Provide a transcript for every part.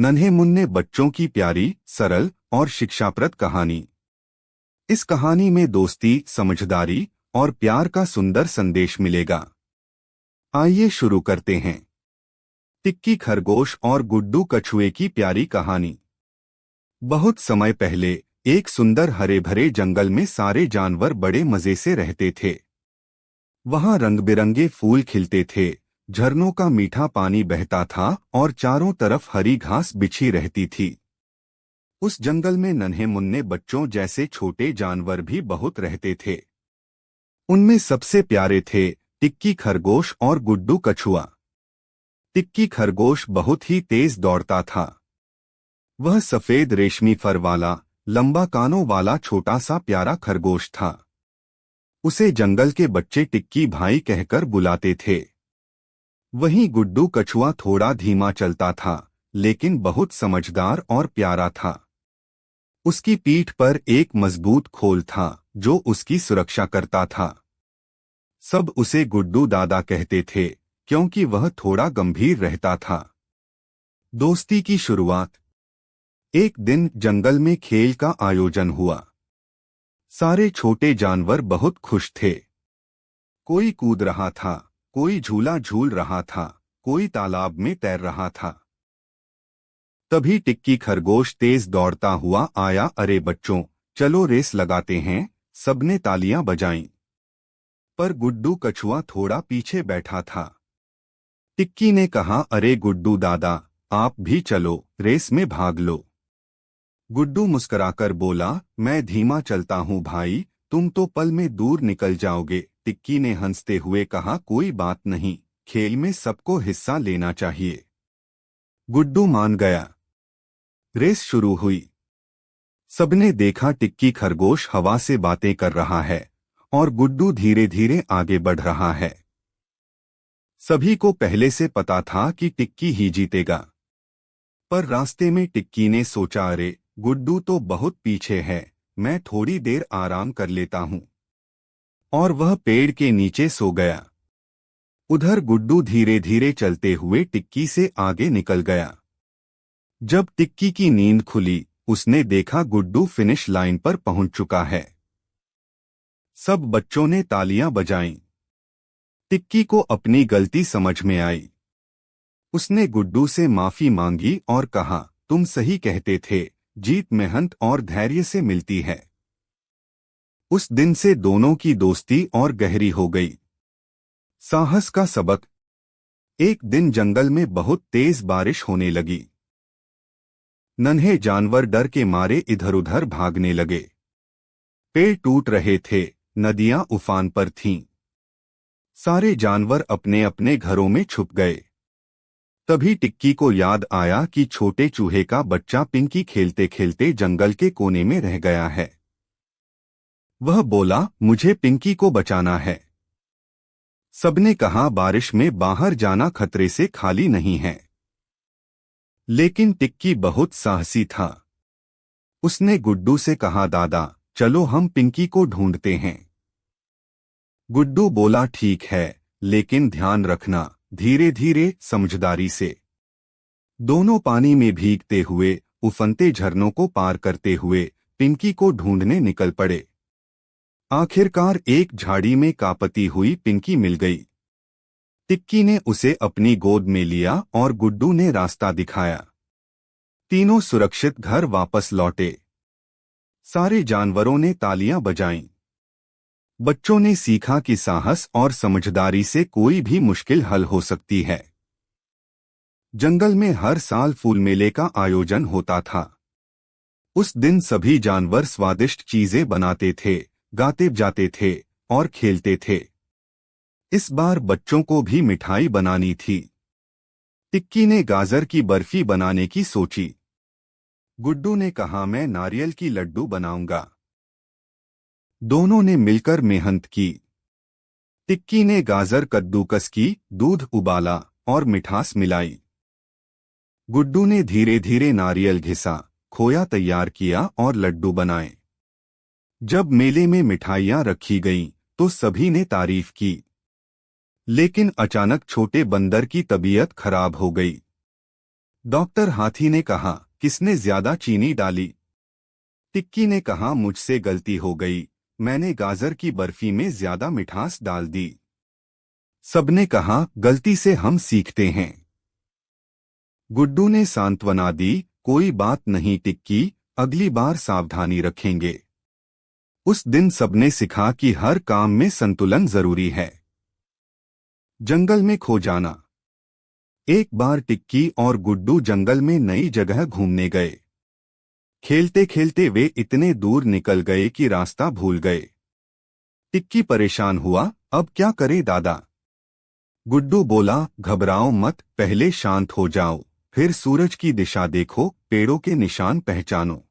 नन्हे मुन्ने बच्चों की प्यारी, सरल और शिक्षाप्रद कहानी। इस कहानी में दोस्ती, समझदारी और प्यार का सुंदर संदेश मिलेगा। आइए शुरू करते हैं। टिक्की खरगोश और गुड्डू कछुए की प्यारी कहानी। बहुत समय पहले एक सुंदर हरे भरे जंगल में सारे जानवर बड़े मजे से रहते थे। वहां रंग बिरंगे फूल खिलते थे, झरनों का मीठा पानी बहता था और चारों तरफ हरी घास बिछी रहती थी। उस जंगल में नन्हे मुन्ने बच्चों जैसे छोटे जानवर भी बहुत रहते थे। उनमें सबसे प्यारे थे टिक्की खरगोश और गुड्डू कछुआ। टिक्की खरगोश बहुत ही तेज दौड़ता था। वह सफेद रेशमी फर वाला, लंबा कानों वाला छोटा सा प्यारा खरगोश था। उसे जंगल के बच्चे टिक्की भाई कहकर बुलाते थे। वहीं गुड्डू कछुआ थोड़ा धीमा चलता था, लेकिन बहुत समझदार और प्यारा था। उसकी पीठ पर एक मजबूत खोल था जो उसकी सुरक्षा करता था। सब उसे गुड्डू दादा कहते थे क्योंकि वह थोड़ा गंभीर रहता था। दोस्ती की शुरुआत। एक दिन जंगल में खेल का आयोजन हुआ। सारे छोटे जानवर बहुत खुश थे। कोई कूद रहा था, कोई झूला झूल रहा था, कोई तालाब में तैर रहा था। तभी टिक्की खरगोश तेज दौड़ता हुआ आया। अरे बच्चों, चलो रेस लगाते हैं, सबने तालियां बजाईं। पर गुड्डू कछुआ थोड़ा पीछे बैठा था। टिक्की ने कहा, अरे गुड्डू दादा, आप भी चलो, रेस में भाग लो। गुड्डू मुस्कुराकर बोला, मैं धीमा चलता हूँ भाई, तुम तो पल में दूर निकल जाओगे। टिक्की ने हंसते हुए कहा, कोई बात नहीं, खेल में सबको हिस्सा लेना चाहिए। गुड्डू मान गया। रेस शुरू हुई। सबने देखा टिक्की खरगोश हवा से बातें कर रहा है और गुड्डू धीरे धीरे आगे बढ़ रहा है। सभी को पहले से पता था कि टिक्की ही जीतेगा। पर रास्ते में टिक्की ने सोचा, अरे गुड्डू तो बहुत पीछे है, मैं थोड़ी देर आराम कर लेता हूँ। और वह पेड़ के नीचे सो गया। उधर गुड्डू धीरे धीरे चलते हुए टिक्की से आगे निकल गया। जब टिक्की की नींद खुली, उसने देखा गुड्डू फिनिश लाइन पर पहुंच चुका है। सब बच्चों ने तालियां बजाईं। टिक्की को अपनी गलती समझ में आई। उसने गुड्डू से माफी मांगी और कहा, तुम सही कहते थे, जीत मेहनत और धैर्य से मिलती है। उस दिन से दोनों की दोस्ती और गहरी हो गई। साहस का सबक। एक दिन जंगल में बहुत तेज बारिश होने लगी। नन्हे जानवर डर के मारे इधर उधर भागने लगे। पेड़ टूट रहे थे, नदियां उफान पर थीं। सारे जानवर अपने अपने घरों में छुप गए। तभी टिक्की को याद आया कि छोटे चूहे का बच्चा पिंकी खेलते खेलते जंगल के कोने में रह गया है। वह बोला, मुझे पिंकी को बचाना है। सबने कहा, बारिश में बाहर जाना खतरे से खाली नहीं है। लेकिन टिक्की बहुत साहसी था। उसने गुड्डू से कहा, दादा चलो हम पिंकी को ढूंढते हैं। गुड्डू बोला, ठीक है, लेकिन ध्यान रखना, धीरे धीरे, समझदारी से। दोनों पानी में भीगते हुए, उफनते झरनों को पार करते हुए पिंकी को ढूंढने निकल पड़े। आखिरकार एक झाड़ी में कापती हुई पिंकी मिल गई। टिक्की ने उसे अपनी गोद में लिया और गुड्डू ने रास्ता दिखाया। तीनों सुरक्षित घर वापस लौटे। सारे जानवरों ने तालियां बजाईं। बच्चों ने सीखा कि साहस और समझदारी से कोई भी मुश्किल हल हो सकती है। जंगल में हर साल फूल मेले का आयोजन होता था। उस दिन सभी जानवर स्वादिष्ट चीजें बनाते थे, गाते जाते थे और खेलते थे। इस बार बच्चों को भी मिठाई बनानी थी। टिक्की ने गाजर की बर्फी बनाने की सोची। गुड्डू ने कहा, मैं नारियल की लड्डू बनाऊंगा। दोनों ने मिलकर मेहनत की। टिक्की ने गाजर कद्दूकस की, दूध उबाला और मिठास मिलाई। गुड्डू ने धीरे धीरे नारियल घिसा, खोया तैयार किया और लड्डू बनाए। जब मेले में मिठाइयां रखी गईं, तो सभी ने तारीफ की। लेकिन अचानक छोटे बंदर की तबीयत खराब हो गई। डॉक्टर हाथी ने कहा, किसने ज्यादा चीनी डाली? टिक्की ने कहा, मुझसे गलती हो गई, मैंने गाजर की बर्फी में ज्यादा मिठास डाल दी। सबने कहा, गलती से हम सीखते हैं। गुड्डू ने सांत्वना दी, कोई बात नहीं टिक्की, अगली बार सावधानी रखेंगे। उस दिन सबने सीखा कि हर काम में संतुलन जरूरी है। जंगल में खो जाना। एक बार टिक्की और गुड्डू जंगल में नई जगह घूमने गए। खेलते खेलते वे इतने दूर निकल गए कि रास्ता भूल गए। टिक्की परेशान हुआ, अब क्या करे दादा? गुड्डू बोला, घबराओ मत, पहले शांत हो जाओ, फिर सूरज की दिशा देखो, पेड़ों के निशान पहचानो।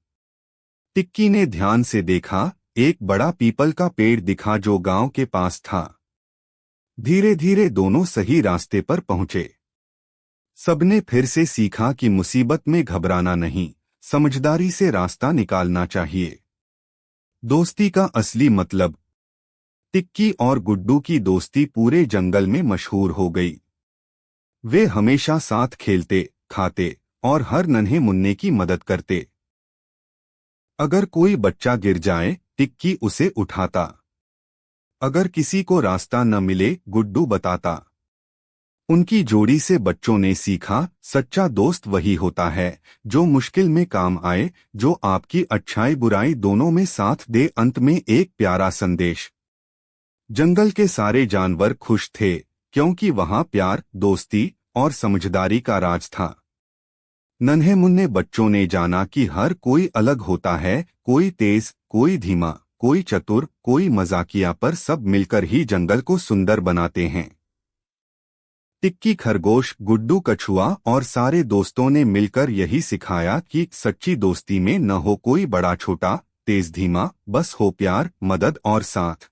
टिक्की ने ध्यान से देखा, एक बड़ा पीपल का पेड़ दिखा जो गांव के पास था। धीरे धीरे दोनों सही रास्ते पर पहुंचे। सबने फिर से सीखा कि मुसीबत में घबराना नहीं, समझदारी से रास्ता निकालना चाहिए। दोस्ती का असली मतलब। टिक्की और गुड्डू की दोस्ती पूरे जंगल में मशहूर हो गई। वे हमेशा साथ खेलते, खाते और हर नन्हे मुन्ने की मदद करते। अगर कोई बच्चा गिर जाए, टिक्की उसे उठाता। अगर किसी को रास्ता न मिले, गुड्डू बताता। उनकी जोड़ी से बच्चों ने सीखा, सच्चा दोस्त वही होता है जो मुश्किल में काम आए, जो आपकी अच्छाई बुराई दोनों में साथ दे। अंत में एक प्यारा संदेश। जंगल के सारे जानवर खुश थे, क्योंकि वहां प्यार, दोस्ती और समझदारी का राज था। नन्हे मुन्ने बच्चों ने जाना कि हर कोई अलग होता है, कोई तेज, कोई धीमा, कोई चतुर, कोई मजाकिया, पर सब मिलकर ही जंगल को सुंदर बनाते हैं। टिक्की खरगोश, गुड्डू कछुआ और सारे दोस्तों ने मिलकर यही सिखाया कि सच्ची दोस्ती में न हो कोई बड़ा छोटा, तेज धीमा, बस हो प्यार, मदद और साथ।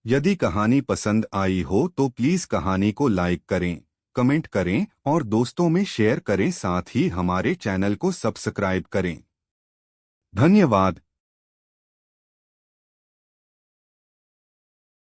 यदि कहानी पसंद आई हो तो प्लीज कहानी को लाइक करें, कमेंट करें और दोस्तों में शेयर करें। साथ ही हमारे चैनल को सब्सक्राइब करें। धन्यवाद।